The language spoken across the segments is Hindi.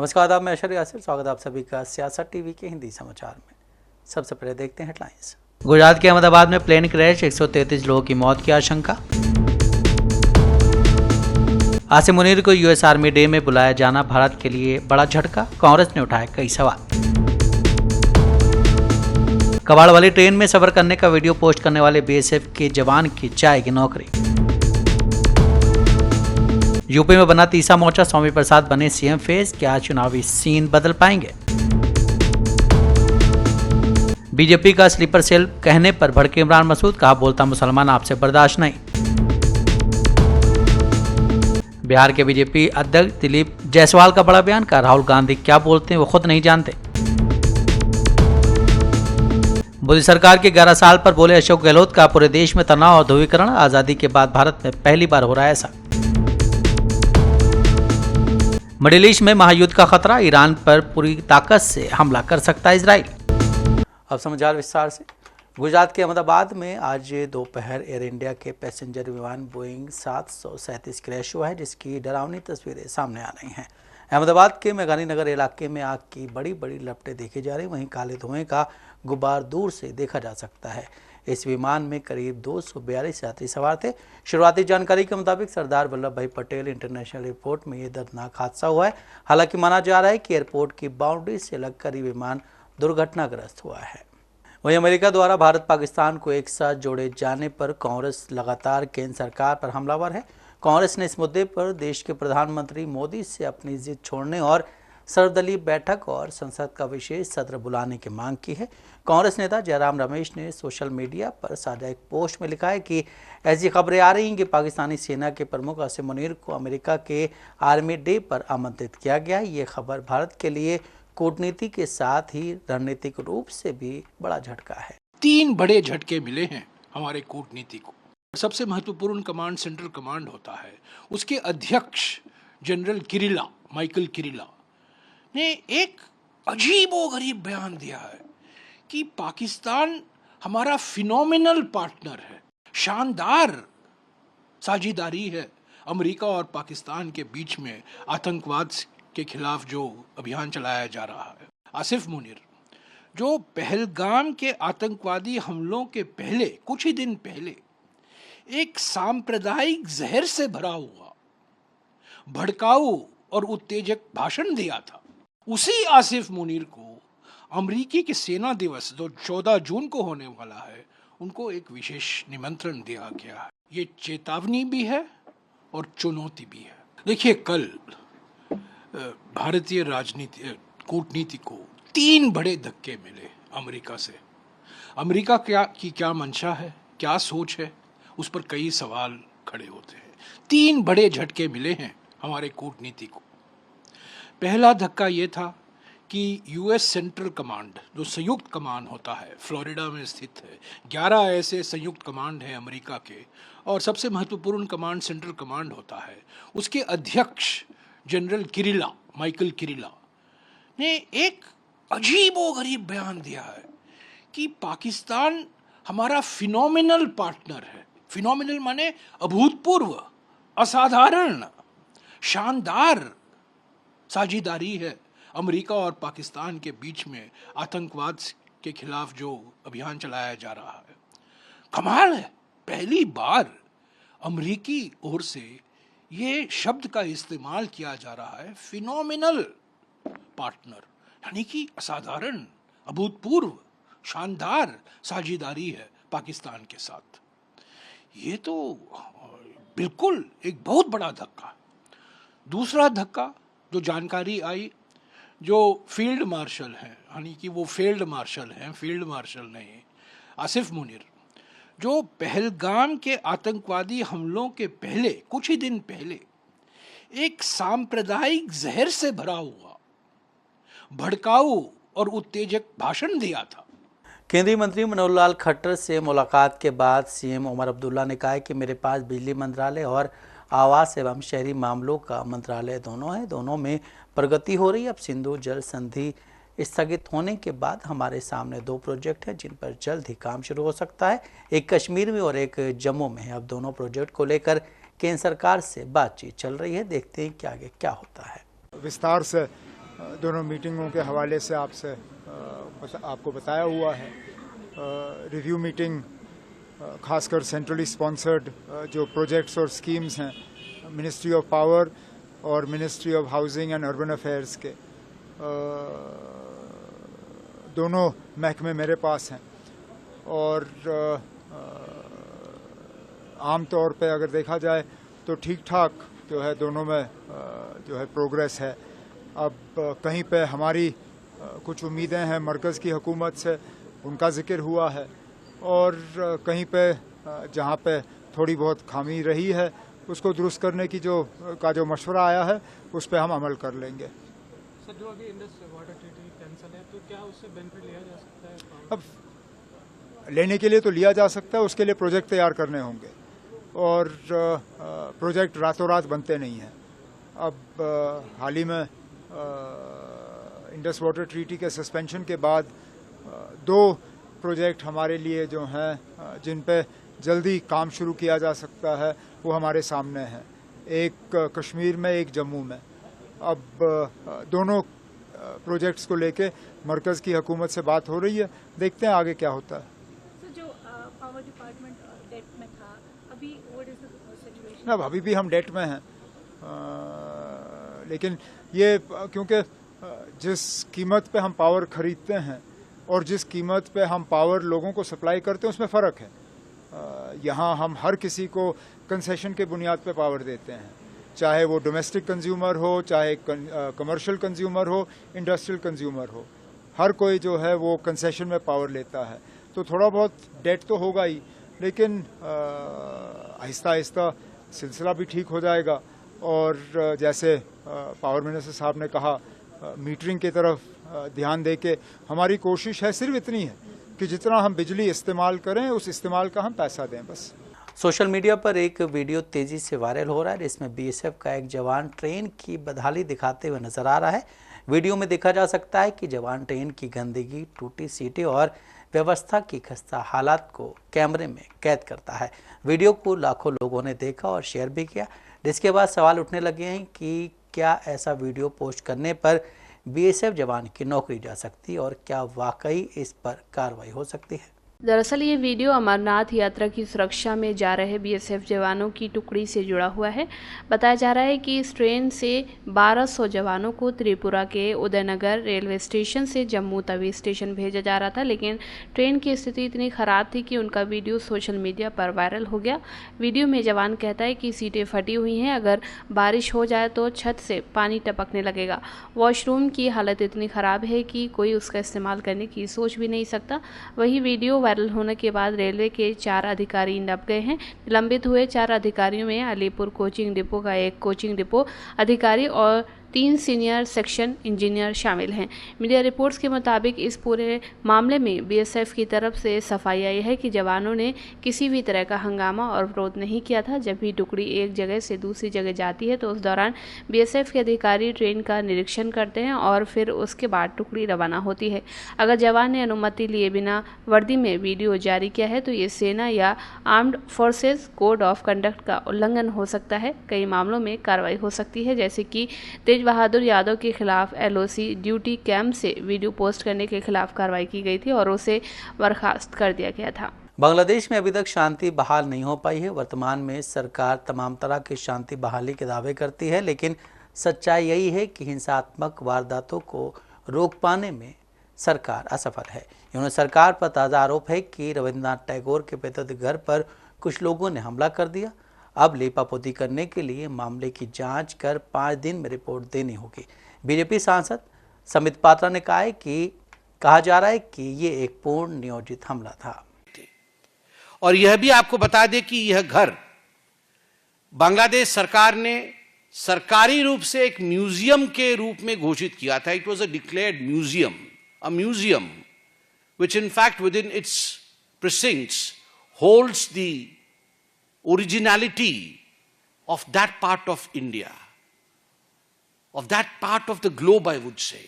नमस्कार आदाब, मैं अशर यासिर। स्वागत आप सभी का सियासत टीवी के हिंदी समाचार में। सबसे पहले देखते हैं हेडलाइंस। गुजरात के अहमदाबाद में प्लेन क्रैश, 133 लोगों की मौत की आशंका। आसिम मुनीर को यूएस आर्मी डे में बुलाया जाना भारत के लिए बड़ा झटका, कांग्रेस ने उठाए कई सवाल। कबाड़ वाली ट्रेन में सफर करने का वीडियो पोस्ट करने वाले बीएसएफ के जवान की जाएगी नौकरी। यूपी में बना तीसरा मोर्चा, स्वामी प्रसाद बने सीएम फेस, क्या चुनावी सीन बदल पाएंगे? बीजेपी का स्लीपर सेल कहने पर भड़के इमरान मसूद, कहा बोलता मुसलमान आपसे बर्दाश्त नहीं। बिहार के बीजेपी अध्यक्ष दिलीप जायसवाल का बड़ा बयान, का राहुल गांधी क्या बोलते हैं वो खुद नहीं जानते। मोदी सरकार के 11 साल पर बोले अशोक गहलोत, का पूरे देश में तनाव और ध्रुवीकरण, आजादी के बाद भारत में पहली बार हो रहा है ऐसा। मिडिल ईस्ट में महायुद्ध का खतरा, ईरान पर पूरी ताकत से हमला कर सकता है इजराइल। अब समाचार विस्तार से। गुजरात के अहमदाबाद में आज दोपहर एयर इंडिया के पैसेंजर विमान बोइंग 737 क्रैश हुआ है, जिसकी डरावनी तस्वीरें सामने आ रही हैं। अहमदाबाद के मेघानी नगर इलाके में आग की बड़ी बड़ी लपटें देखी जा रही, वहीं काले धुएं का गुब्बार दूर से देखा जा सकता है। इस विमान में करीब 242 यात्री सवार थे। शुरुआती जानकारी के मुताबिक सरदार वल्लभ भाई पटेल इंटरनेशनल एयरपोर्ट में ये दर्दनाक हादसा हुआ है। हालांकि माना जा रहा है कि एयरपोर्ट की बाउंड्री से लगकर ये विमान दुर्घटनाग्रस्त हुआ है। वहीं अमेरिका द्वारा भारत पाकिस्तान को एक साथ जोड़े जाने पर कांग्रेस लगातार केंद्र सरकार पर हमलावर है। कांग्रेस ने इस मुद्दे पर देश के प्रधानमंत्री मोदी से अपनी जिद छोड़ने और सर्वदलीय बैठक और संसद का विशेष सत्र बुलाने की मांग की है। कांग्रेस नेता जयराम रमेश ने सोशल मीडिया पर साझा एक पोस्ट में लिखा है कि ऐसी खबरें आ रही हैं कि पाकिस्तानी सेना के प्रमुख आसिम मुनीर को अमेरिका के आर्मी डे पर आमंत्रित किया गया है। ये खबर भारत के लिए कूटनीति के साथ ही रणनीतिक रूप से भी बड़ा झटका है। 3 बड़े झटके मिले हैं हमारे कूटनीति को। सबसे महत्वपूर्ण कमांड सेंट्रल कमांड होता है, उसके अध्यक्ष जनरल किरिला, माइकल किरिला ने एक अजीबोगरीब बयान दिया है कि पाकिस्तान हमारा फिनोमिनल पार्टनर है, शानदार साझेदारी है अमेरिका और पाकिस्तान के बीच में आतंकवाद के खिलाफ जो अभियान चलाया जा रहा है। आसिफ मुनीर जो पहलगाम के आतंकवादी हमलों के पहले कुछ ही दिन पहले एक सांप्रदायिक जहर से भरा हुआ भड़काऊ और उत्तेजक भाषण दिया था, उसी आसिफ मुनीर को अमरीकी के सेना दिवस जो 14 जून को होने वाला है, उनको एक विशेष निमंत्रण दिया गया है। ये चेतावनी भी है और चुनौती भी है। देखिए, कल भारतीय राजनीति कूटनीति को 3 बड़े धक्के मिले अमेरिका से। अमेरिका क्या मंशा है, क्या सोच है, उस पर कई सवाल खड़े होते हैं। 3 बड़े झटके मिले हैं हमारे कूटनीति को। पहला धक्का ये था कि यूएस सेंट्रल कमांड जो संयुक्त कमान होता है, फ्लोरिडा में स्थित है। 11 ऐसे संयुक्त कमांड हैं अमेरिका के, और सबसे महत्वपूर्ण कमांड सेंट्रल कमांड होता है, उसके अध्यक्ष जनरल किरिला, माइकल किरिला ने एक अजीबोगरीब बयान दिया है कि पाकिस्तान हमारा फिनोमिनल पार्टनर है। फिनोमिनल माने अभूतपूर्व, असाधारण, शानदार साझेदारी है अमेरिका और पाकिस्तान के बीच में आतंकवाद के खिलाफ जो अभियान चलाया जा रहा है। कमाल है, पहली बार अमेरिकी ओर से ये शब्द का इस्तेमाल किया जा रहा है, फिनोमिनल पार्टनर, यानी कि असाधारण, अभूतपूर्व, शानदार साझेदारी है पाकिस्तान के साथ। ये तो बिल्कुल एक बहुत बड़ा धक्का। दूसरा धक्का जो जानकारी आई, जो फील्ड मार्शल हैं, यानी कि वो फील्ड मार्शल हैं, फील्ड मार्शल नहीं, आसिफ मुनीर, जो पहलगाम के आतंकवादी हमलों के पहले कुछ ही दिन पहले एक सांप्रदायिक जहर से भरा हुआ भड़काऊ और उत्तेजक भाषण दिया था। केंद्रीय मंत्री मनोहर लाल खट्टर से मुलाकात के बाद सीएम उमर अब्दुल्ला ने कहा है कि मेरे पास बिजली मंत्रालय और आवास एवं शहरी मामलों का मंत्रालय दोनों है, दोनों में प्रगति हो रही है। अब सिंधु जल संधि स्थगित होने के बाद हमारे सामने 2 प्रोजेक्ट हैं जिन पर जल्द ही काम शुरू हो सकता है, एक कश्मीर में और एक जम्मू में है। अब दोनों प्रोजेक्ट को लेकर केंद्र सरकार से बातचीत चल रही है, देखते हैं कि आगे क्या होता है। विस्तार से दोनों मीटिंगों के हवाले से आपसे आपको बताया हुआ है। रिव्यू मीटिंग खासकर सेंट्रली स्पॉन्सर्ड जो प्रोजेक्ट्स और स्कीम्स हैं मिनिस्ट्री ऑफ पावर और ministry of housing and urban affairs के, दोनों महकमे मेरे पास हैं और आम तौर पे अगर देखा जाए तो ठीक ठाक जो है दोनों में जो है प्रोग्रेस है। अब कहीं पे हमारी कुछ उम्मीदें हैं मरकज़ की हुकूमत से, उनका जिक्र हुआ है, और कहीं पे जहाँ पे थोड़ी बहुत खामी रही है उसको दुरुस्त करने की जो मशवरा आया है उस पर हम अमल कर लेंगे। सर, जो अभी इंडस वाटर ट्रीटी कैंसिल है तो क्या उससे बेनिफिट लिया जा सकता है? अब लेने के लिए तो लिया जा सकता है, उसके लिए प्रोजेक्ट तैयार करने होंगे और प्रोजेक्ट रातों रात बनते नहीं हैं। अब हाल ही में इंडस वाटर ट्रीटी के सस्पेंशन के बाद दो प्रोजेक्ट हमारे लिए जो हैं जिन पे जल्दी काम शुरू किया जा सकता है वो हमारे सामने हैं, एक कश्मीर में, एक जम्मू में। अब दोनों प्रोजेक्ट्स को लेके मरकज़ की हुकूमत से बात हो रही है, देखते हैं आगे क्या होता है। तो जो पावर डिपार्टमेंट डेट में था, अभी व्हाट इज द सिचुएशन? अब अभी भी हम डेट में हैं, लेकिन ये क्योंकि जिस कीमत पे हम पावर खरीदते हैं और जिस कीमत पे हम पावर लोगों को सप्लाई करते हैं उसमें फ़र्क है। यहाँ हम हर किसी को कंसेशन के बुनियाद पे पावर देते हैं, चाहे वो डोमेस्टिक कंज्यूमर हो, चाहे कमर्शियल कंज्यूमर हो, इंडस्ट्रियल कंज्यूमर हो, हर कोई जो है वो कंसेशन में पावर लेता है। तो थोड़ा बहुत डेट तो होगा ही, लेकिन आहिस्ता आहिस्ता सिलसिला भी ठीक हो जाएगा। और जैसे पावर मिनिस्टर साहब ने कहा, मीटरिंग की तरफ ध्यान दे के हमारी कोशिश है सिर्फ इतनी है कि जितना हम बिजली इस्तेमाल करें उस इस्तेमाल का हम पैसा दें बस। सोशल मीडिया पर एक वीडियो तेजी से वायरल हो रहा है जिसमें बीएसएफ का एक जवान ट्रेन की बदहाली दिखाते हुए नजर आ रहा है। वीडियो में देखा जा सकता है कि जवान ट्रेन की गंदगी, टूटी सीटें और व्यवस्था की खस्ता हालात को कैमरे में कैद करता है। वीडियो को लाखों लोगों ने देखा और शेयर भी किया, जिसके बाद सवाल उठने लगे हैं कि क्या ऐसा वीडियो पोस्ट करने पर बीएसएफ जवान की नौकरी जा सकती है और क्या वाकई इस पर कार्रवाई हो सकती है। दरअसल ये वीडियो अमरनाथ यात्रा की सुरक्षा में जा रहे बीएसएफ जवानों की टुकड़ी से जुड़ा हुआ है। बताया जा रहा है कि इस ट्रेन से 1200 जवानों को त्रिपुरा के उदयनगर रेलवे स्टेशन से जम्मू तवी स्टेशन भेजा जा रहा था, लेकिन ट्रेन की स्थिति इतनी ख़राब थी कि उनका वीडियो सोशल मीडिया पर वायरल हो गया। वीडियो में जवान कहता है कि सीटें फटी हुई हैं, अगर बारिश हो जाए तो छत से पानी टपकने लगेगा। वॉशरूम की हालत इतनी ख़राब है कि कोई उसका इस्तेमाल करने की सोच भी नहीं सकता। वही वीडियो वायरल होने के बाद रेलवे के 4 अधिकारी नप गए हैं। निलंबित हुए 4 अधिकारियों में अलीपुर कोचिंग डिपो का एक कोचिंग डिपो अधिकारी और 3 सीनियर सेक्शन इंजीनियर शामिल हैं। मीडिया रिपोर्ट्स के मुताबिक इस पूरे मामले में बीएसएफ की तरफ से सफाई आई है कि जवानों ने किसी भी तरह का हंगामा और विरोध नहीं किया था। जब भी टुकड़ी एक जगह से दूसरी जगह जाती है तो उस दौरान बीएसएफ के अधिकारी ट्रेन का निरीक्षण करते हैं और फिर उसके बाद टुकड़ी रवाना होती है। अगर जवान ने अनुमति लिए बिना वर्दी में वीडियो जारी किया है तो ये सेना या armed forces code of conduct का उल्लंघन हो सकता है। कई मामलों में कार्रवाई हो सकती है, जैसे कि तेज बहादुर यादव के खिलाफ एलओसी ड्यूटी कैंप से वीडियो पोस्ट करने के खिलाफ कार्रवाई की गई थी और उसे बर्खास्त कर दिया गया था। बांग्लादेश में अभी तक शांति बहाल नहीं हो पाई है। वर्तमान में सरकार तमाम तरह की शांति बहाली के दावे करती है, लेकिन सच्चाई यही है कि हिंसात्मक वारदातों को रोक पाने में सरकार असफल है। उन्होंने सरकार पर ताज़ा आरोप है कि रविंद्रनाथ टैगोर के पैतृक घर पर कुछ लोगों ने हमला कर दिया। अब लीपापोती करने के लिए मामले की जांच कर 5 दिन में रिपोर्ट देनी होगी। बीजेपी सांसद समित पात्रा ने कहा है कि कहा जा रहा है कि ये एक पूर्ण नियोजित हमला था। और यह भी आपको बता दें कि यह घर बांग्लादेश सरकार ने सरकारी रूप से एक म्यूजियम के रूप में घोषित किया था। It was a declared museum, a museum which in fact within its precincts holds the originality of that part of India, of that part of the globe, I would say.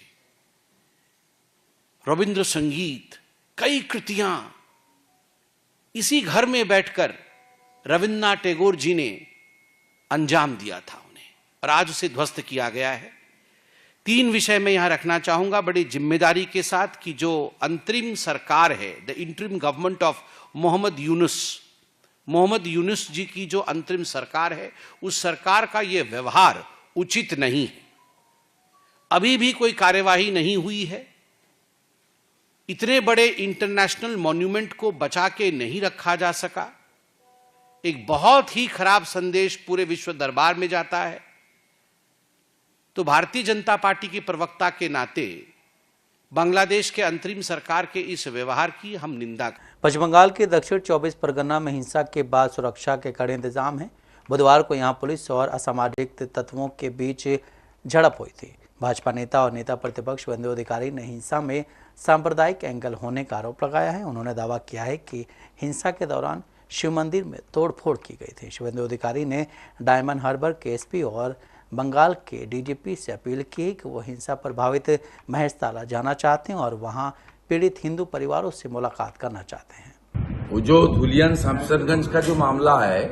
Ravindra संगीत, कई कृतियां इसी घर में बैठकर रविंद्रनाथ टैगोर जी ने अंजाम दिया था उन्हें, और आज उसे ध्वस्त किया गया है। 3 विषय मैं यहां रखना चाहूंगा बड़ी जिम्मेदारी के साथ कि जो अंतरिम सरकार है, the interim government of Mohammad Yunus ji की जो अंतरिम सरकार है, उस सरकार का यह व्यवहार उचित नहीं है। अभी भी कोई कार्यवाही नहीं हुई है। इतने बड़े इंटरनेशनल मॉन्यूमेंट को बचा के नहीं रखा जा सका। एक बहुत ही खराब संदेश पूरे विश्व दरबार में जाता है। तो भारतीय जनता पार्टी के प्रवक्ता के नाते बांग्लादेश के अंतरिम सरकार के इस व्यवहार की हम निंदा करते हैं। पश्चिम बंगाल के दक्षिण 24 परगना में हिंसा के बाद सुरक्षा के कड़े इंतजाम हैं। बुधवार को यहां पुलिस और असामाजिक तत्वों के बीच झड़प हुई थी। भाजपा नेता और नेता प्रतिपक्ष शुभेंदु अधिकारी ने हिंसा में सांप्रदायिक एंगल होने का आरोप लगाया है। उन्होंने दावा किया है कि हिंसा के दौरान शिव मंदिर में तोड़फोड़ की गई थी। शुभेंदु अधिकारी ने डायमंड हार्बर के एसपी और बंगाल के डीजीपी से अपील की कि वो हिंसा प्रभावित महेशताला जाना चाहते हैं और वहां पीड़ित हिंदू परिवारों से मुलाकात करना चाहते हैं। वो जो धुलियन शमशेरगंज का जो मामला है,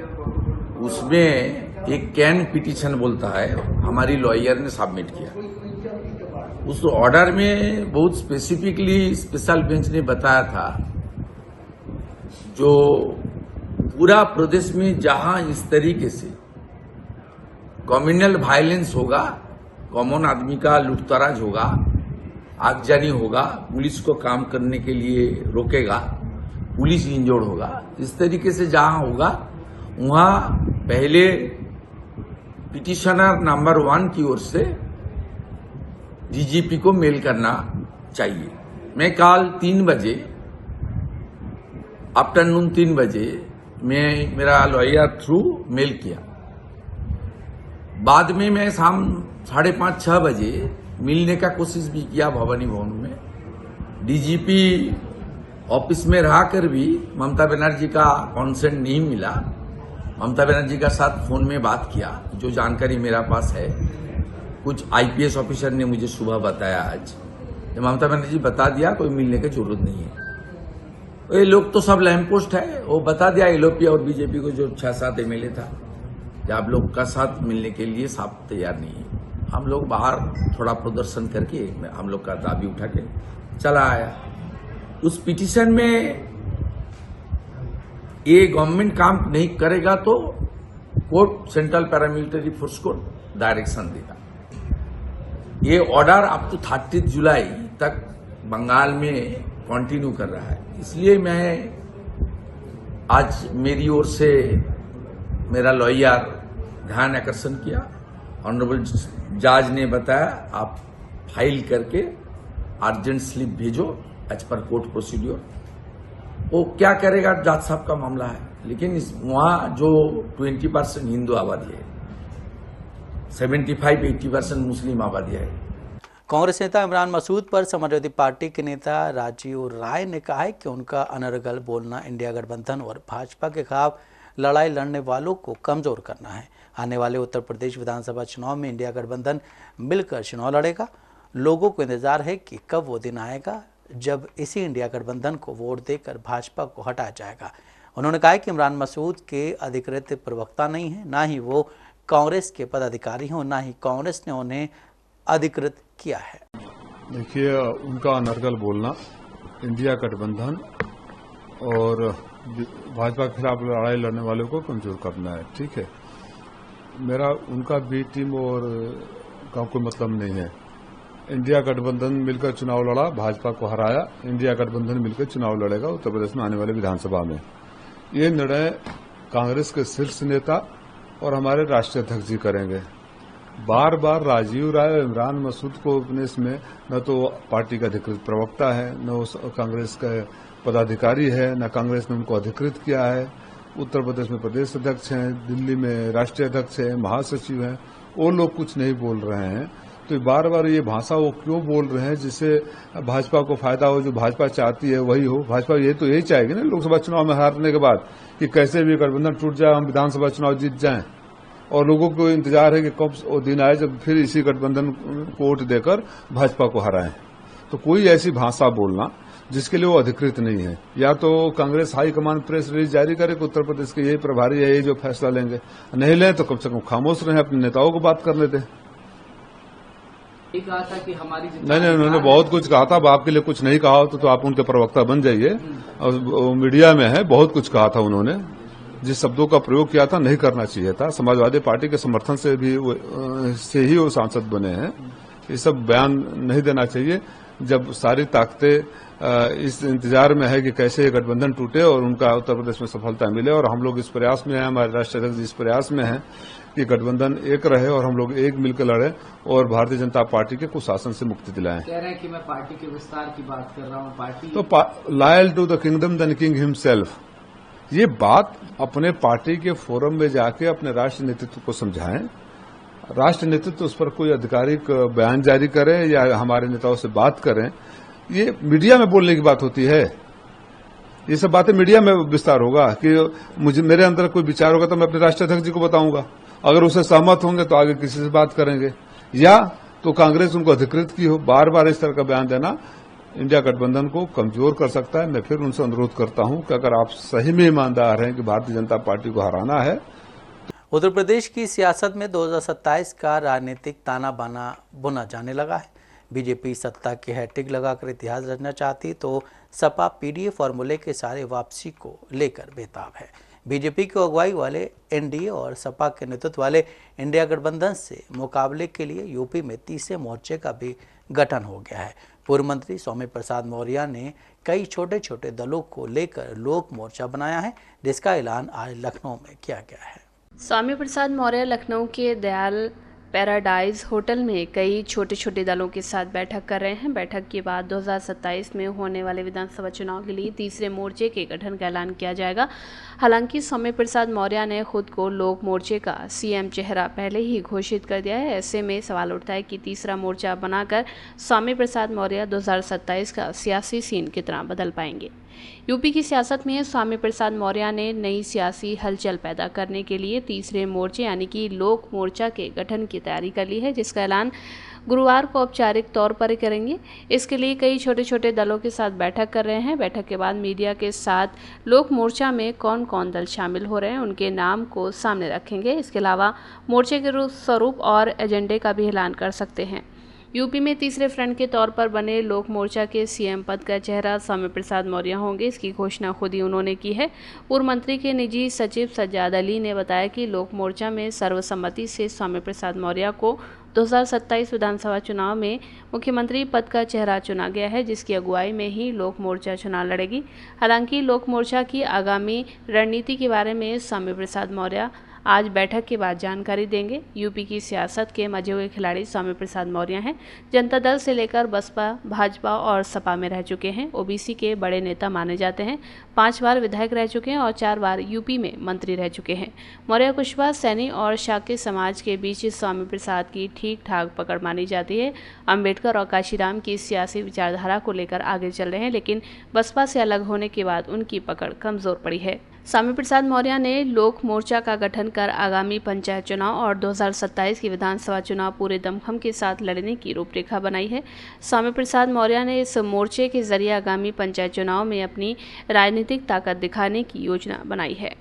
उसमें एक कैन पिटीशन बोलता है, हमारी लॉयर ने सबमिट किया। उस ऑर्डर में बहुत स्पेसिफिकली स्पेशल बेंच ने बताया था जो पूरा प्रदेश में जहां इस तरीके से कम्युनल वायलेंस होगा, कॉमन आदमी का लूटतराज होगा, आगजनी होगा, पुलिस को काम करने के लिए रोकेगा, पुलिस इंजर्ड होगा, इस तरीके से जहां होगा वहां पहले पिटिशनर नंबर 1 की ओर से डीजीपी को मेल करना चाहिए। मैं कल 3 बजे आफ्टरनून 3 बजे मैं मेरा लॉयर थ्रू मेल किया। बाद में मैं शाम 5:30-6 बजे मिलने का कोशिश भी किया भवानी भवन में। डीजीपी ऑफिस में रहकर भी ममता बनर्जी का कॉन्सेंट नहीं मिला। ममता बनर्जी का साथ फोन में बात किया। जो जानकारी मेरा पास है, कुछ आईपीएस ऑफिसर ने मुझे सुबह बताया आज, ममता बनर्जी बता दिया कोई मिलने की जरूरत नहीं है। ये लोग तो सब लैंप पोस्ट है, वो बता दिया एलओपी और बीजेपी को जो 6-7 एमएलए था कि आप लोग का साथ मिलने के लिए साफ तैयार नहीं है। हम लोग बाहर थोड़ा प्रदर्शन करके हम लोग का दाबी उठा के चला आया। उस पिटीशन में ये गवर्नमेंट काम नहीं करेगा तो कोर्ट सेंट्रल पैरामिलिट्री फोर्स को डायरेक्शन देगा। ये ऑर्डर अप टू 30 जुलाई तक बंगाल में कंटिन्यू कर रहा है। इसलिए मैं आज मेरी ओर से मेरा लॉयर ध्यान आकर्षण किया। ऑनरेबल जज ने बताया आप फाइल करके अर्जेंट स्लिप भेजो एज पर कोर्ट प्रोसीड्योर। वो क्या करेगा जज साहब का मामला है, लेकिन वहां जो 20% हिंदू आबादी है, 75-80% मुस्लिम आबादी है। कांग्रेस नेता इमरान मसूद पर समाजवादी पार्टी के नेता राजीव राय ने कहा है कि उनका अनर्गल बोलना इंडिया गठबंधन और भाजपा के खिलाफ लड़ाई लड़ने वालों को कमजोर करना है। आने वाले उत्तर प्रदेश विधानसभा चुनाव में इंडिया गठबंधन मिलकर चुनाव लड़ेगा। लोगों को इंतजार है कि कब वो दिन आएगा जब इसी इंडिया गठबंधन को वोट देकर भाजपा को हटाया जाएगा। उन्होंने कहा कि इमरान मसूद के अधिकृत प्रवक्ता नहीं है, ना ही वो कांग्रेस के पदाधिकारी हैं, ना ही कांग्रेस ने उन्हें अधिकृत किया है। देखिए, उनका अनर्गल बोलना इंडिया गठबंधन और भाजपा के खिलाफ लड़ाई लड़ने वालों को कमजोर करना है। ठीक है, मेरा उनका बी टीम और का कोई मतलब नहीं है। इंडिया गठबंधन मिलकर चुनाव लड़ा, भाजपा को हराया। इंडिया गठबंधन मिलकर चुनाव लड़ेगा उत्तर प्रदेश में आने वाले विधानसभा में। ये निर्णय कांग्रेस के शीर्ष नेता और हमारे राष्ट्रीय अध्यक्ष जी करेंगे। बार बार राजीव राय और इमरान मसूद को अपने इसमें न तो पार्टी का अधिकृत प्रवक्ता है, न कांग्रेस का पदाधिकारी है, न कांग्रेस ने उनको अधिकृत किया है। उत्तर प्रदेश में प्रदेश अध्यक्ष हैं, दिल्ली में राष्ट्रीय अध्यक्ष हैं, महासचिव हैं, वो लोग कुछ नहीं बोल रहे हैं। तो बार बार ये भाषा वो क्यों बोल रहे हैं जिससे भाजपा को फायदा हो, जो भाजपा चाहती है वही हो। भाजपा ये तो यही चाहेगी ना लोकसभा चुनाव में हारने के बाद कि कैसे भी गठबंधन टूट जाए, हम विधानसभा चुनाव जीत जाएं। और लोगों को इंतजार है कि कब वो दिन आए जब फिर इसी गठबंधन को वोट देकर भाजपा को हराएं। तो कोई ऐसी भाषा बोलना जिसके लिए वो अधिकृत नहीं है। या तो कांग्रेस हाईकमान प्रेस रिलीज जारी करे कि उत्तर प्रदेश के यही प्रभारी है, यही जो फैसला लेंगे। नहीं लें तो कम से कम खामोश रहें, अपने नेताओं को बात करने दें। ये कहा था कि हमारी नहीं, उन्होंने बहुत कुछ कहा था। अब आपके लिए कुछ नहीं कहा हो तो आप उनके प्रवक्ता बन जाइए। और मीडिया में है, बहुत कुछ कहा था उन्होंने। जिस शब्दों का प्रयोग किया था नहीं करना चाहिए था। समाजवादी पार्टी के समर्थन से ही वो सांसद बने हैं। ये सब बयान नहीं देना चाहिए जब सारी ताकतें इस इंतजार में है कि कैसे ये गठबंधन टूटे और उनका उत्तर प्रदेश में सफलता मिले। और हम लोग इस प्रयास में हैं, हमारे राष्ट्रीय अध्यक्ष इस प्रयास में हैं कि गठबंधन एक रहे और हम लोग एक मिलकर लड़े और भारतीय जनता पार्टी के कुशासन से मुक्ति दिलाएं। कह रहे हैं कि मैं पार्टी के विस्तार की बात कर रहा हूं। पार्टी तो loyal to the kingdom than king himself, ये बात अपने पार्टी के फोरम में जाके अपने राष्ट्रीय नेतृत्व को समझाएं। राष्ट्रीय नेतृत्व उस पर कोई आधिकारिक बयान जारी करे या हमारे नेताओं से बात करें, ये मीडिया में बोलने की बात होती है। ये सब बातें मीडिया में विस्तार होगा कि मेरे अंदर कोई विचार होगा तो मैं अपने राष्ट्रीय अध्यक्ष जी को बताऊंगा। अगर उससे सहमत होंगे तो आगे किसी से बात करेंगे, या तो कांग्रेस उनको अधिकृत की हो। बार बार इस तरह का बयान देना इंडिया गठबंधन को कमजोर कर सकता है। मैं फिर उनसे अनुरोध करता हूं कि अगर आप सही में ईमानदार हैं कि भारतीय जनता पार्टी को हराना है। उत्तर प्रदेश की सियासत में 2027 का राजनीतिक ताना बाना बुना जाने लगा है। बीजेपी सत्ता के हैट्रिक लगाकर इतिहास रचना चाहती तो सपा पीडीए फॉर्मूले के सारे वापसी को लेकर बेताब है। बीजेपी की अगुवाई वाले एनडीए और सपा के नेतृत्व वाले इंडिया गठबंधन से मुकाबले के लिए यूपी में तीसरे मोर्चे का भी गठन हो गया है। पूर्व मंत्री स्वामी प्रसाद मौर्य ने कई छोटे छोटे दलों को लेकर लोक मोर्चा बनाया है, जिसका ऐलान आज लखनऊ में किया गया है। स्वामी प्रसाद मौर्य लखनऊ के दयाल पैराडाइज होटल में कई छोटे छोटे दलों के साथ बैठक कर रहे हैं। बैठक के बाद 2027 में होने वाले विधानसभा चुनाव के लिए तीसरे मोर्चे के गठन का ऐलान किया जाएगा। हालांकि स्वामी प्रसाद मौर्य ने खुद को लोक मोर्चे का सीएम चेहरा पहले ही घोषित कर दिया है। ऐसे में सवाल उठता है कि तीसरा मोर्चा बनाकर स्वामी प्रसाद मौर्य 2027 का सियासी सीन कितना बदल पाएंगे। यूपी की सियासत में स्वामी प्रसाद मौर्य ने नई सियासी हलचल पैदा करने के लिए तीसरे मोर्चे यानी कि लोक मोर्चा के गठन की तैयारी कर ली है, जिसका ऐलान गुरुवार को औपचारिक तौर पर करेंगे। इसके लिए कई छोटे छोटे दलों के साथ बैठक कर रहे हैं। बैठक के बाद मीडिया के साथ लोक मोर्चा में कौन कौन दल शामिल हो रहे हैं उनके नाम को सामने रखेंगे। इसके अलावा मोर्चे के स्वरूप और एजेंडे का भी ऐलान कर सकते हैं। यूपी में तीसरे फ्रंट के तौर पर बने लोक मोर्चा के सीएम पद का चेहरा स्वामी प्रसाद मौर्य होंगे। इसकी घोषणा खुद ही उन्होंने की है। पूर्व मंत्री के निजी सचिव सज्जाद अली ने बताया कि लोक मोर्चा में सर्वसम्मति से स्वामी प्रसाद मौर्य को 2027 विधानसभा चुनाव में मुख्यमंत्री पद का चेहरा चुना गया है, जिसकी अगुवाई में ही लोक मोर्चा चुनाव लड़ेगी। हालांकि लोक मोर्चा की आगामी रणनीति के बारे में स्वामी प्रसाद मौर्य आज बैठक के बाद जानकारी देंगे। यूपी की सियासत के मजे हुए खिलाड़ी स्वामी प्रसाद मौर्य हैं। जनता दल से लेकर बसपा, भाजपा और सपा में रह चुके हैं। ओबीसी के बड़े नेता माने जाते हैं। 5 बार विधायक रह चुके हैं और 4 बार यूपी में मंत्री रह चुके हैं। मौर्य कुशवाहा, सैनी और शाक्य समाज के बीच स्वामी प्रसाद की ठीक ठाक पकड़ मानी जाती है। अम्बेडकर और काशीराम की सियासी विचारधारा को लेकर आगे चल रहे हैं, लेकिन बसपा से अलग होने के बाद उनकी पकड़ कमजोर पड़ी है। स्वामी प्रसाद मौर्य ने लोक मोर्चा का गठन कर आगामी पंचायत चुनाव और 2027 की विधानसभा चुनाव पूरे दमखम के साथ लड़ने की रूपरेखा बनाई है। स्वामी प्रसाद मौर्य ने इस मोर्चे के जरिए आगामी पंचायत चुनाव में अपनी राजनीतिक ताकत दिखाने की योजना बनाई है।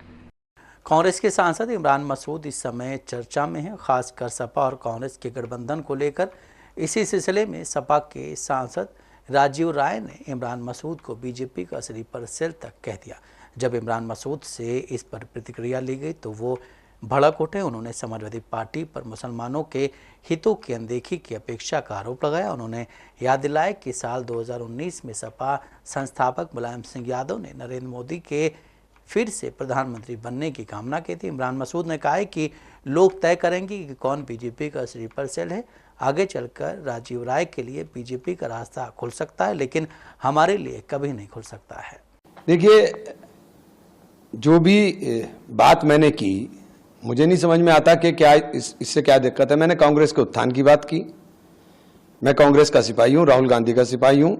कांग्रेस के सांसद इमरान मसूद इस समय चर्चा में हैं, खासकर सपा और कांग्रेस के गठबंधन को लेकर। इसी सिलसिले में सपा के सांसद राजीव राय ने इमरान मसूद को बीजेपी का स्लीपर सेल तक कह दिया। जब इमरान मसूद से इस पर प्रतिक्रिया ली गई तो वो भड़क उठे। उन्होंने समाजवादी पार्टी पर मुसलमानों के हितों की अनदेखी की अपेक्षा का आरोप लगाया। उन्होंने याद दिलाया कि साल 2019 में सपा संस्थापक मुलायम सिंह यादव ने नरेंद्र मोदी के फिर से प्रधानमंत्री बनने की कामना की थी। इमरान मसूद ने कहा है कि लोग तय करेंगे कि कौन बीजेपी का स्लीपर सेल है। आगे चलकर राजीव राय के लिए बीजेपी का रास्ता खुल सकता है, लेकिन हमारे लिए कभी नहीं खुल सकता है। देखिए, जो भी बात मैंने की, मुझे नहीं समझ में आता कि क्या इससे क्या दिक्कत है। मैंने कांग्रेस के उत्थान की बात की। मैं कांग्रेस का सिपाही हूं, राहुल गांधी का सिपाही हूं,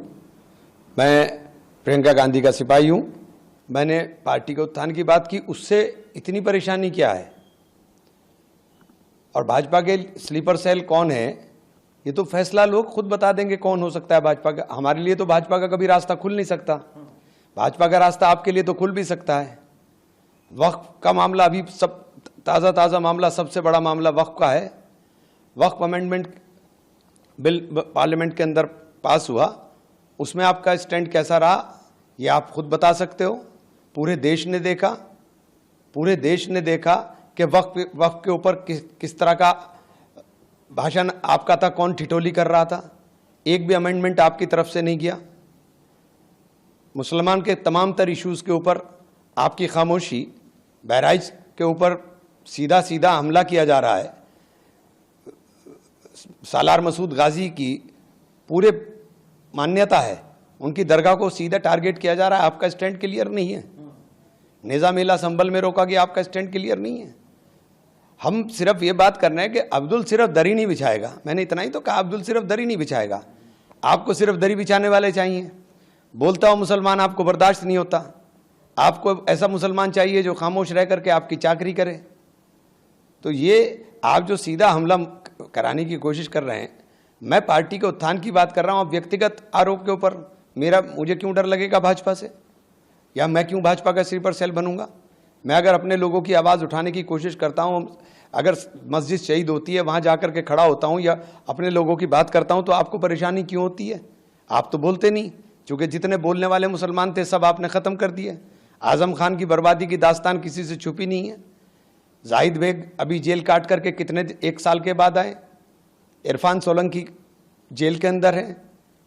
मैं प्रियंका गांधी का सिपाही हूं। मैंने पार्टी के उत्थान की बात की, उससे इतनी परेशानी क्या है। और भाजपा के स्लीपर सेल कौन है, ये तो फैसला लोग खुद बता देंगे कौन हो सकता है भाजपा का। हमारे लिए तो भाजपा का कभी रास्ता खुल नहीं सकता। भाजपा का रास्ता आपके लिए तो खुल भी सकता है। वक्फ का मामला अभी सब ताज़ा मामला, सबसे बड़ा मामला वक्फ का है। वक्फ अमेंडमेंट बिल पार्लियामेंट के अंदर पास हुआ, उसमें आपका स्टैंड कैसा रहा ये आप खुद बता सकते हो। पूरे देश ने देखा कि वक्फ के ऊपर किस तरह का भाषण आपका था, कौन ठिठोली कर रहा था। एक भी अमेंडमेंट आपकी तरफ से नहीं गया। मुसलमान के तमाम तर इश्यूज़ के ऊपर आपकी खामोशी, बहराइच के ऊपर सीधा सीधा हमला किया जा रहा है। सालार मसूद गाजी की पूरे मान्यता है, उनकी दरगाह को सीधा टारगेट किया जा रहा है। आपका स्टैंड क्लियर नहीं है। निज़ाम-ए-इला संभल में रोका गया, आपका स्टैंड क्लियर नहीं है। हम सिर्फ ये बात कर रहे हैं कि अब्दुल सिर्फ दरी नहीं बिछाएगा। मैंने इतना ही तो कहा, अब्दुल सिर्फ दरी नहीं बिछाएगा। आपको सिर्फ दरी बिछाने वाले चाहिए। बोलता हो मुसलमान आपको बर्दाश्त नहीं होता। आपको ऐसा मुसलमान चाहिए जो खामोश रह करके आपकी चाकरी करे। तो ये आप जो सीधा हमला कराने की कोशिश कर रहे हैं, मैं पार्टी के उत्थान की बात कर रहा हूं। अब व्यक्तिगत आरोप के ऊपर मुझे क्यों डर लगेगा भाजपा से, या मैं क्यों भाजपा का स्लीपर सेल बनूंगा। मैं अगर अपने लोगों की आवाज़ उठाने की कोशिश करता हूं, अगर मस्जिद शहीद होती है वहां जाकर के खड़ा होता हूं या अपने लोगों की बात करता हूं, तो आपको परेशानी क्यों होती है। आप तो बोलते नहीं, क्योंकि जितने बोलने वाले मुसलमान थे सब आपने ख़त्म कर दिए। आज़म खान की बर्बादी की दास्तान किसी से छुपी नहीं है। जाहिद बेग अभी जेल काट करके कितने 1 साल के बाद आए। इरफान सोलंकी जेल के अंदर है।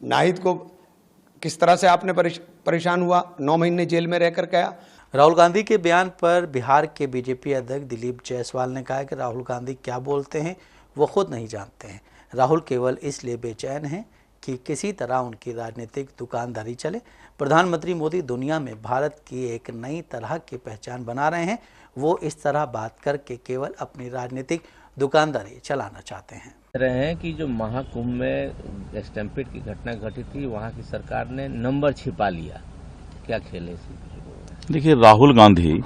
नाहिद को किस तरह से आपने परेशान हुआ, 9 महीने जेल में रह कर गया। राहुल गांधी के बयान पर बिहार के बीजेपी अध्यक्ष दिलीप जायसवाल ने कहा कि राहुल गांधी क्या बोलते हैं वो खुद नहीं जानते हैं। राहुल केवल इसलिए बेचैन हैं कि किसी तरह उनकी राजनीतिक दुकानदारी चले। प्रधानमंत्री मोदी दुनिया में भारत की एक नई तरह की पहचान बना रहे हैं। वो इस तरह बात करके केवल अपनी राजनीतिक दुकानदारी चलाना चाहते हैं। रहे हैं कि जो महाकुंभ में स्टैम्पेड की घटना घटी थी, वहाँ की सरकार ने नंबर छिपा लिया। क्या खेल है इसी? देखिए, राहुल गांधी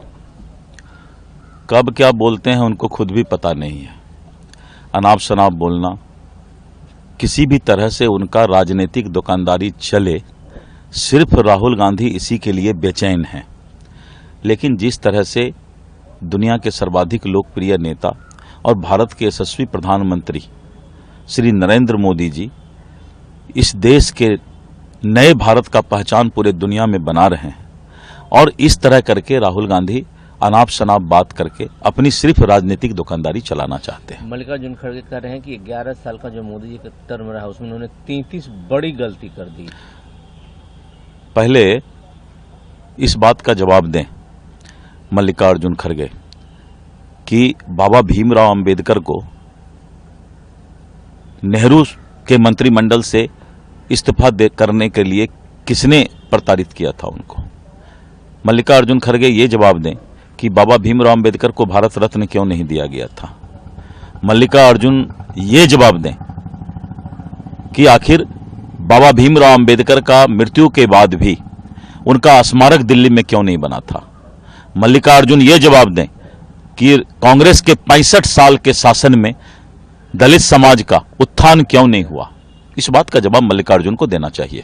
कब क्या बोलते हैं उनको खुद भी पता नहीं है। अनाप शनाप बोलना, किसी भी तरह से उनका राजनीतिक दुकानदारी चले, सिर्फ राहुल गांधी इसी के लिए बेचैन हैं। लेकिन जिस तरह से दुनिया के सर्वाधिक लोकप्रिय नेता और भारत के यशस्वी प्रधानमंत्री श्री नरेंद्र मोदी जी इस देश के नए भारत का पहचान पूरे दुनिया में बना रहे हैं, और इस तरह करके राहुल गांधी अनाप शनाप बात करके अपनी सिर्फ राजनीतिक दुकानदारी चलाना चाहते हैं। मल्लिकार्जुन खड़गे कह रहे हैं कि 11 साल का जो मोदी जी का टर्म रहा उसमें उन्होंने 33 बड़ी गलती कर दी। पहले इस बात का जवाब दें मल्लिकार्जुन खड़गे कि बाबा भीमराव अंबेडकर को नेहरू के मंत्रिमंडल से इस्तीफा करने के लिए किसने प्रताड़ित किया था उनको। मल्लिकार्जुन खड़गे ये जवाब दें कि बाबा भीमराव अंबेडकर को भारत रत्न क्यों नहीं दिया गया था। मल्लिकार्जुन ये जवाब दें कि आखिर बाबा भीमराव अंबेडकर का मृत्यु के बाद भी उनका स्मारक दिल्ली में क्यों नहीं बना था। मल्लिकार्जुन ये जवाब दें कि कांग्रेस के 65 साल के शासन में दलित समाज का उत्थान क्यों नहीं हुआ। इस बात का जवाब मल्लिकार्जुन को देना चाहिए।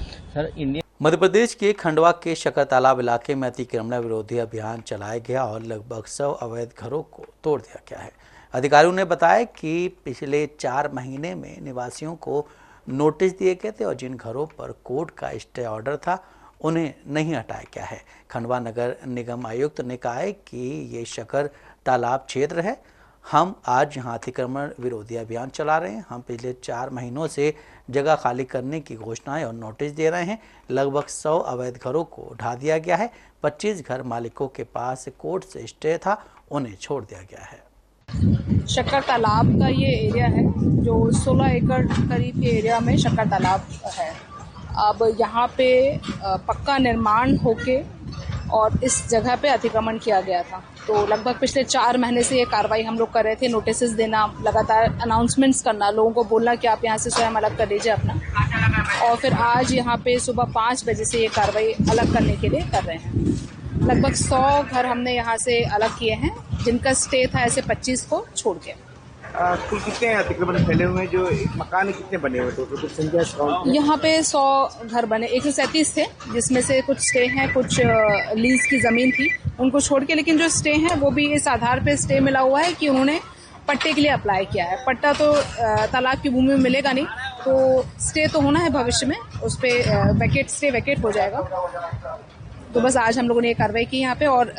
मध्य प्रदेश के खंडवा के शक्कर तालाब इलाके में अतिक्रमण विरोधी अभियान चलाया गया और लगभग 100 अवैध घरों को तोड़ दिया गया है। अधिकारियों ने बताया कि पिछले 4 महीने में निवासियों को नोटिस दिए गए थे और जिन घरों पर कोर्ट का स्टे ऑर्डर था उन्हें नहीं हटाया गया है। खंडवा नगर निगम आयुक्त ने कहा है कि ये शक्कर तालाब क्षेत्र है। हम आज यहाँ अतिक्रमण विरोधी अभियान चला रहे हैं। हम पिछले 4 महीनों से जगह खाली करने की घोषणाएं और नोटिस दे रहे हैं। लगभग 100 अवैध घरों को ढा दिया गया है। 25 घर मालिकों के पास कोर्ट से स्टे था, उन्हें छोड़ दिया गया है। शक्कर तालाब का ये एरिया है जो 16 एकड़ करीब के एरिया में शक्कर तालाब है। अब यहाँ पे पक्का निर्माण होके और इस जगह पे अतिक्रमण किया गया था। तो लगभग पिछले 4 महीने से ये कार्रवाई हम लोग कर रहे थे। नोटिस देना, लगातार अनाउंसमेंट्स करना, लोगों को बोलना कि आप यहाँ से स्वयं अलग कर लीजिए अपना। और फिर आज यहाँ पे सुबह 5 बजे से ये कार्रवाई अलग करने के लिए कर रहे हैं। लगभग 100 घर हमने यहाँ से अलग किए हैं, जिनका स्टे था ऐसे 25 को छोड़ के। कुल कितने अतिक्रमण फैले हुए हैं, जो मकान कितने बने हुए तो संख्या? यहाँ पे 100 घर बने, 137 थे, जिसमें से कुछ स्टे हैं, कुछ लीज की जमीन थी उनको छोड़ के। लेकिन जो स्टे हैं वो भी इस आधार पे स्टे मिला हुआ है कि उन्होंने पट्टे के लिए अप्लाई किया है। पट्टा तो तालाब की भूमि में मिलेगा नहीं, तो स्टे तो होना है भविष्य में, उस पर वैकेट हो जाएगा। तो बस आज हम लोगों ने ये कार्रवाई की यहाँ पे, और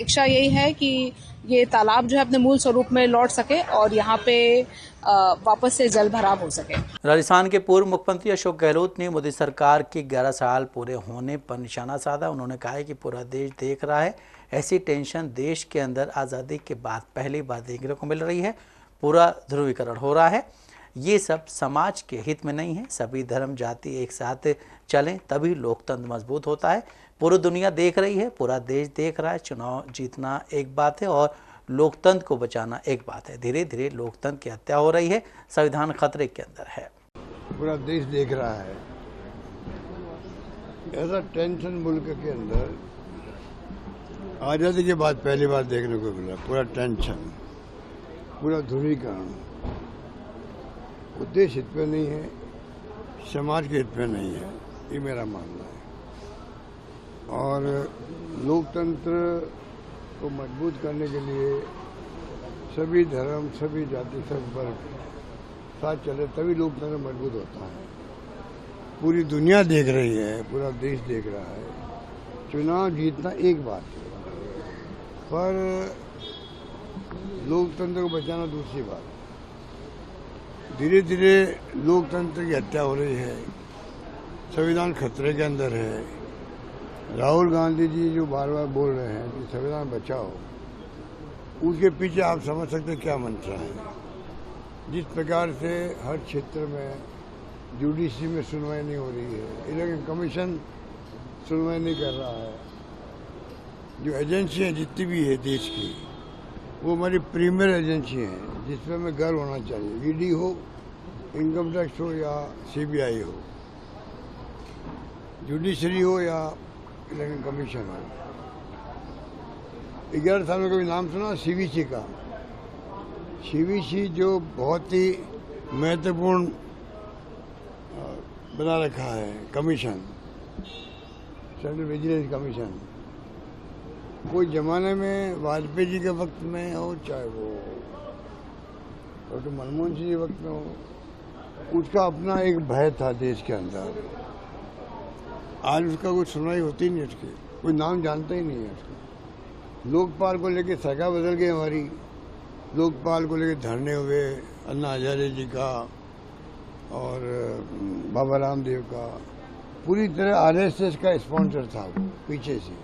इच्छा यही है कि ये तालाब जो है अपने मूल स्वरूप में लौट सके और यहाँ पे वापस से जल भराव हो सके। राजस्थान के पूर्व मुख्यमंत्री अशोक गहलोत ने मोदी सरकार के 11 साल पूरे होने पर निशाना साधा। उन्होंने कहा है कि पूरा देश देख रहा है, ऐसी टेंशन देश के अंदर आज़ादी के बाद पहली बार देखने को मिल रही है। पूरा ध्रुवीकरण हो रहा है, ये सब समाज के हित में नहीं है। सभी धर्म जाति एक साथ चलें तभी लोकतंत्र मजबूत होता है। पूरी दुनिया देख रही है, पूरा देश देख रहा है। चुनाव जीतना एक बात है और लोकतंत्र को बचाना एक बात है। धीरे धीरे लोकतंत्र की हत्या हो रही है, संविधान खतरे के अंदर है। पूरा देश देख रहा है, ऐसा टेंशन मुल्क के अंदर आज़ादी के बाद पहली बार देखने को मिला। पूरा टेंशन, पूरा ध्रुवीकरण, उद्देश्य हित पे नहीं है, समाज के हित पे नहीं है, ये मेरा मानना है। और लोकतंत्र को मजबूत करने के लिए सभी धर्म, सभी जाति, सब वर्ग साथ चले तभी लोकतंत्र मजबूत होता है। पूरी दुनिया देख रही है, पूरा देश देख रहा है। चुनाव जीतना एक बात है, पर लोकतंत्र को बचाना दूसरी बात। धीरे धीरे लोकतंत्र की हत्या हो रही है, संविधान खतरे के अंदर है। राहुल गांधी जी जो बार बार बोल रहे हैं कि संविधान बचाओ, उसके पीछे आप समझ सकते हैं क्या मंशा है। जिस प्रकार से हर क्षेत्र में जुडिशरी में सुनवाई नहीं हो रही है, इलेक्शन कमीशन सुनवाई नहीं कर रहा है। जो एजेंसियां जितनी भी है देश की, वो हमारी प्रीमियर एजेंसी हैं जिसमें हमें गर्व होना चाहिए। ईडी हो, इनकम टैक्स हो या सीबीआई हो, जुडिशरी हो या इलेक्शन कमीशन हो। 11 साल में कभी नाम सुना सीवीसी का? सीवीसी जो बहुत ही महत्वपूर्ण बना रखा है कमीशन, सेंट्रल विजिलेंस कमीशन, कोई जमाने में वाजपेयी जी के वक्त में हो, चाहे वो डॉक्टर मनमोहन सिंह जी वक्त में हो, उसका अपना एक भय था देश के अंदर। आज उसका कोई सुनवाई होती नहीं, उसकी कोई नाम जानता ही नहीं है उसका। लोकपाल को लेके सरकार बदल गई हमारी, लोकपाल को लेके धरने हुए अन्ना हजारे जी का और बाबा रामदेव का। पूरी तरह आरएसएस का स्पॉन्सर था वो पीछे से।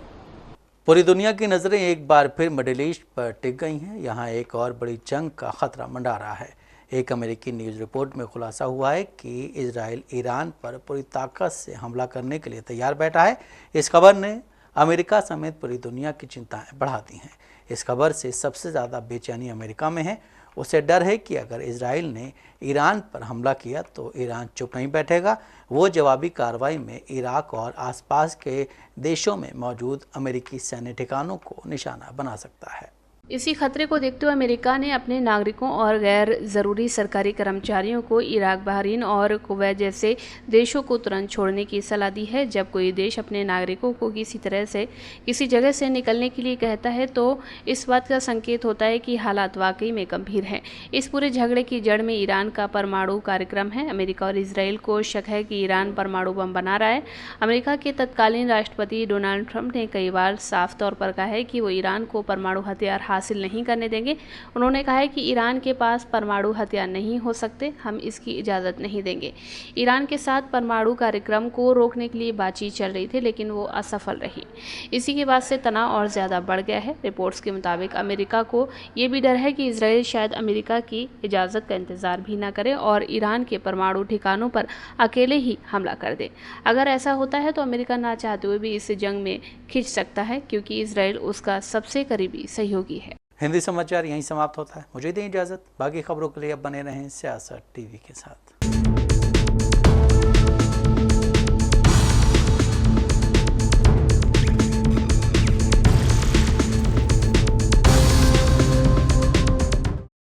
पूरी दुनिया की नज़रें एक बार फिर मिडिल ईस्ट पर टिक गई हैं। यहाँ एक और बड़ी जंग का खतरा मंडरा रहा है। एक अमेरिकी न्यूज़ रिपोर्ट में खुलासा हुआ है कि इजराइल ईरान पर पूरी ताकत से हमला करने के लिए तैयार बैठा है। इस खबर ने अमेरिका समेत पूरी दुनिया की चिंताएं बढ़ा दी हैं। इस खबर से सबसे ज़्यादा बेचैनी अमेरिका में है। उसे डर है कि अगर इजराइल ने ईरान पर हमला किया तो ईरान चुप नहीं बैठेगा। वो जवाबी कार्रवाई में इराक और आसपास के देशों में मौजूद अमेरिकी सैन्य ठिकानों को निशाना बना सकता है। इसी खतरे को देखते हुए अमेरिका ने अपने नागरिकों और गैर ज़रूरी सरकारी कर्मचारियों को इराक, बहरीन और कुवैत जैसे देशों को तुरंत छोड़ने की सलाह दी है। जब कोई देश अपने नागरिकों को किसी तरह से किसी जगह से निकलने के लिए कहता है तो इस बात का संकेत होता है कि हालात वाकई में गंभीर हैं। इस पूरे झगड़े की जड़ में ईरान का परमाणु कार्यक्रम है। अमेरिका और इजराइल को शक है कि ईरान परमाणु बम बना रहा है। अमेरिका के तत्कालीन राष्ट्रपति डोनाल्ड ट्रंप ने कई बार साफ तौर पर कहा है कि वो ईरान को परमाणु हथियार हासिल नहीं करने देंगे। उन्होंने कहा है कि ईरान के पास परमाणु हथियार नहीं हो सकते, हम इसकी इजाज़त नहीं देंगे। ईरान के साथ परमाणु कार्यक्रम को रोकने के लिए बातचीत चल रही थी, लेकिन वो असफल रही। इसी के बाद से तनाव और ज़्यादा बढ़ गया है। रिपोर्ट्स के मुताबिक अमेरिका को ये भी डर है कि इजराइल शायद अमेरिका की इजाज़त का इंतज़ार भी ना करे और ईरान के परमाणु ठिकानों पर अकेले ही हमला कर दे। अगर ऐसा होता है तो अमेरिका ना चाहते हुए भी इस जंग में खिंच सकता है, क्योंकि इजराइल उसका सबसे करीबी सहयोगी है। हिंदी समाचार यहीं समाप्त होता है। मुझे दें इजाज़त। बाकी खबरों के लिए अब बने रहें सियासत टीवी के साथ।